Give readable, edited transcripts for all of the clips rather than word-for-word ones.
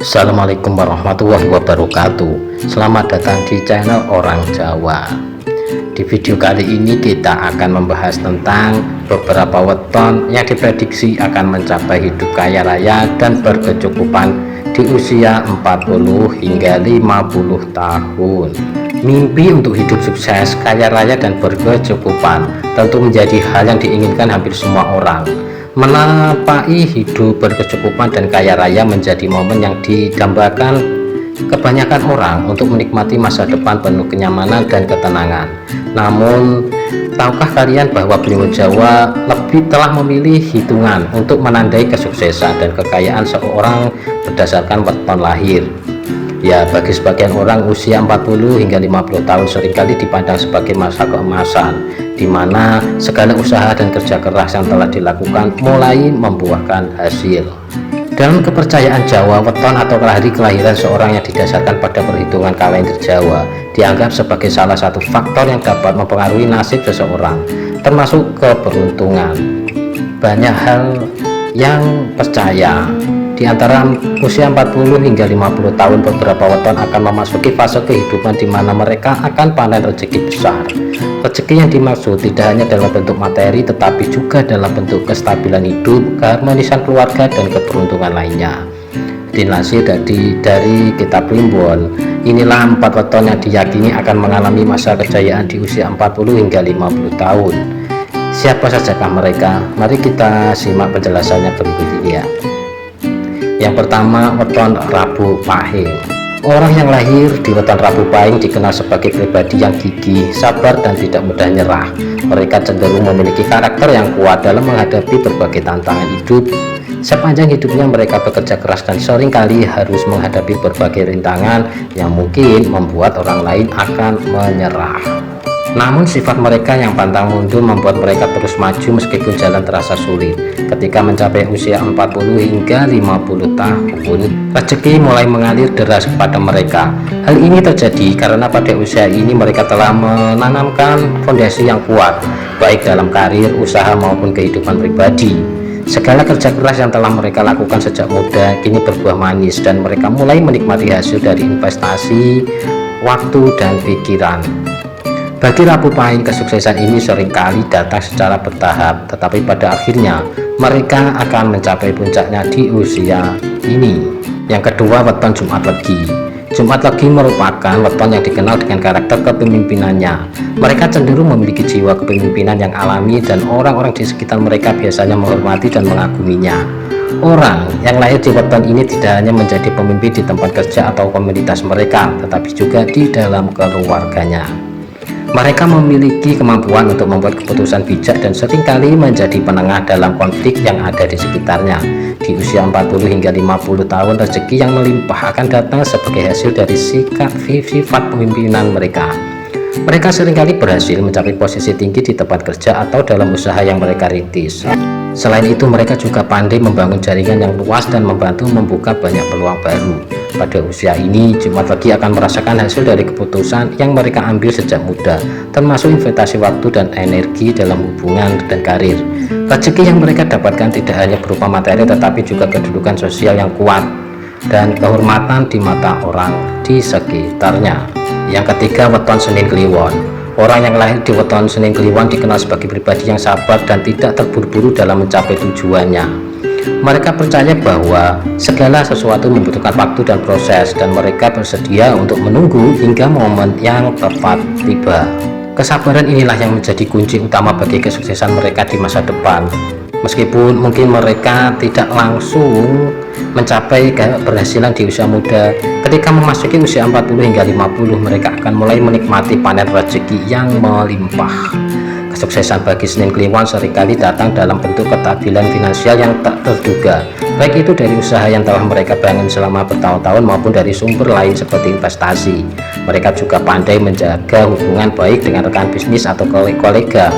Assalamualaikum warahmatullahi wabarakatuh. Selamat datang di channel Orang Jawa. Di video kali ini kita akan membahas tentang beberapa weton yang diprediksi akan mencapai hidup kaya raya dan berkecukupan di usia 40 hingga 50 tahun. Mimpi untuk hidup sukses, kaya raya dan berkecukupan tentu menjadi hal yang diinginkan hampir semua orang. Menapai hidup berkecukupan dan kaya raya menjadi momen yang didambakan kebanyakan orang untuk menikmati masa depan penuh kenyamanan dan ketenangan. Namun, tahukah kalian bahwa beliau Jawa telah memilih hitungan untuk menandai kesuksesan dan kekayaan seorang berdasarkan weton lahir? Ya, bagi sebagian orang usia 40 hingga 50 tahun seringkali dipandang sebagai masa keemasan, di mana segala usaha dan kerja keras yang telah dilakukan mulai membuahkan hasil. Dalam kepercayaan Jawa, weton atau hari kelahiran seorang yang didasarkan pada perhitungan kalender Jawa dianggap sebagai salah satu faktor yang dapat mempengaruhi nasib seseorang, termasuk keberuntungan. Banyak hal yang percaya, di antara usia 40 hingga 50 tahun beberapa weton akan memasuki fase kehidupan di mana mereka akan panen rezeki besar. Rezeki yang dimaksud tidak hanya dalam bentuk materi tetapi juga dalam bentuk kestabilan hidup, keharmonisan keluarga dan keberuntungan lainnya. Dilansir dari kitab Primbon, inilah 4 weton yang diyakini akan mengalami masa kejayaan di usia 40 hingga 50 tahun. Siapa sajakah mereka? Mari kita simak penjelasannya berikut ini ya. Yang pertama, weton Rabu Pahing. Orang yang lahir di weton Rabu Pahing dikenal sebagai pribadi yang gigih, sabar dan tidak mudah nyerah. Mereka cenderung memiliki karakter yang kuat dalam menghadapi berbagai tantangan hidup. Sepanjang hidupnya mereka bekerja keras dan seringkali harus menghadapi berbagai rintangan yang mungkin membuat orang lain akan menyerah. Namun sifat mereka yang pantang mundur membuat mereka terus maju meskipun jalan terasa sulit. Ketika mencapai usia 40 hingga 50 tahun, rezeki mulai mengalir deras kepada mereka. Hal ini terjadi karena pada usia ini mereka telah menanamkan fondasi yang kuat, baik dalam karir, usaha maupun kehidupan pribadi. Segala kerja keras yang telah mereka lakukan sejak muda kini berbuah manis dan mereka mulai menikmati hasil dari investasi, waktu, dan pikiran. Bagi Rabu Pahing, kesuksesan ini seringkali datang secara bertahap, tetapi pada akhirnya mereka akan mencapai puncaknya di usia ini. Yang kedua, weton Jumat Legi. Jumat Legi merupakan weton yang dikenal dengan karakter kepemimpinannya. Mereka cenderung memiliki jiwa kepemimpinan yang alami dan orang-orang di sekitar mereka biasanya menghormati dan mengaguminya. Orang yang lahir di weton ini tidak hanya menjadi pemimpin di tempat kerja atau komunitas mereka, tetapi juga di dalam keluarganya. Mereka memiliki kemampuan untuk membuat keputusan bijak dan seringkali menjadi penengah dalam konflik yang ada di sekitarnya. Di usia 40 hingga 50 tahun, rezeki yang melimpah akan datang sebagai hasil dari sifat pemimpinan mereka. Mereka seringkali berhasil mencapai posisi tinggi di tempat kerja atau dalam usaha yang mereka rintis. Selain itu, mereka juga pandai membangun jaringan yang luas dan membantu membuka banyak peluang baru. Pada usia ini, Jumat Legi akan merasakan hasil dari keputusan yang mereka ambil sejak muda, termasuk investasi waktu dan energi dalam hubungan dan karir. Rezeki yang mereka dapatkan tidak hanya berupa materi tetapi juga kedudukan sosial yang kuat dan kehormatan di mata orang di sekitarnya. Yang ketiga, weton Senin Kliwon. Orang yang lahir di weton Senin Kliwon dikenal sebagai pribadi yang sabar dan tidak terburu-buru dalam mencapai tujuannya. Mereka percaya bahwa segala sesuatu membutuhkan waktu dan proses, dan mereka bersedia untuk menunggu hingga momen yang tepat tiba. Kesabaran inilah yang menjadi kunci utama bagi kesuksesan mereka di masa depan. Meskipun mungkin mereka tidak langsung mencapai keberhasilan di usia muda, ketika memasuki usia 40 hingga 50 mereka akan mulai menikmati panen rezeki yang melimpah. Kesuksesan bagi Senin Kliwon seringkali datang dalam bentuk kestabilan finansial yang tak terduga, baik itu dari usaha yang telah mereka bangun selama bertahun-tahun maupun dari sumber lain seperti investasi. Mereka juga pandai menjaga hubungan baik dengan rekan bisnis atau kolega,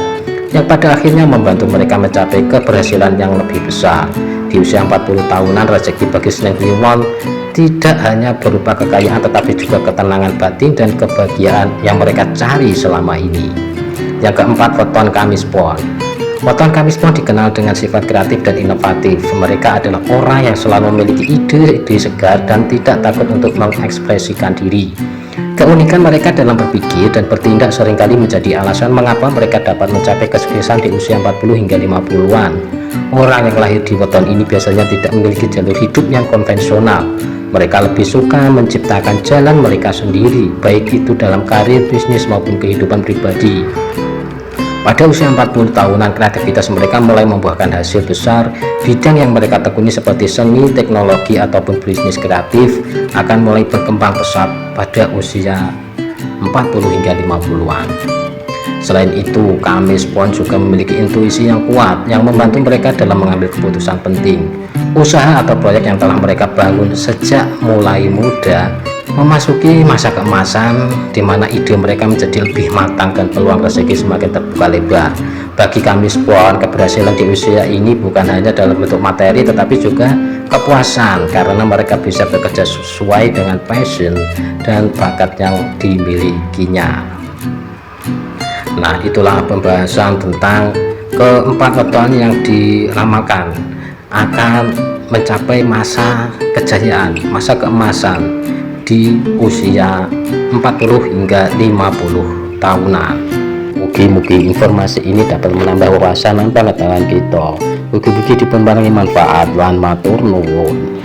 yang pada akhirnya membantu mereka mencapai keberhasilan yang lebih besar. Di usia 40 tahunan, rezeki bagi Senin Kliwon tidak hanya berupa kekayaan tetapi juga ketenangan batin dan kebahagiaan yang mereka cari selama ini. Yang keempat, weton Kamis Pon. Weton Kamis Pon dikenal dengan sifat kreatif dan inovatif. Mereka adalah orang yang selalu memiliki ide-ide segar dan tidak takut untuk mengekspresikan diri. Keunikan mereka dalam berpikir dan bertindak seringkali menjadi alasan mengapa mereka dapat mencapai kesuksesan di usia 40 hingga 50-an. Orang yang lahir di weton ini biasanya tidak memiliki jalur hidup yang konvensional. Mereka lebih suka menciptakan jalan mereka sendiri, baik itu dalam karir, bisnis maupun kehidupan pribadi. Pada usia 40 tahunan, kreativitas mereka mulai membuahkan hasil besar. Bidang yang mereka tekuni seperti seni, teknologi, ataupun bisnis kreatif akan mulai berkembang pesat pada usia 40 hingga 50-an. Selain itu, Kamis Pon juga memiliki intuisi yang kuat yang membantu mereka dalam mengambil keputusan penting. Usaha atau proyek yang telah mereka bangun sejak mulai muda memasuki masa keemasan, di mana ide mereka menjadi lebih matang dan peluang rezeki semakin terbuka lebar. Bagi Kamis Pon, keberhasilan di usia ini bukan hanya dalam bentuk materi tetapi juga kepuasan, karena mereka bisa bekerja sesuai dengan passion dan bakat yang dimilikinya. Nah, itulah pembahasan tentang keempat weton yang diramalkan akan mencapai masa kejayaan, masa keemasan di usia 40 hingga 50 tahunan. Mugi-mugi informasi ini dapat menambah wawasan dan pengetahuan kita. Mugi-mugi dipengaruhi manfaat. Wan matur nuwun.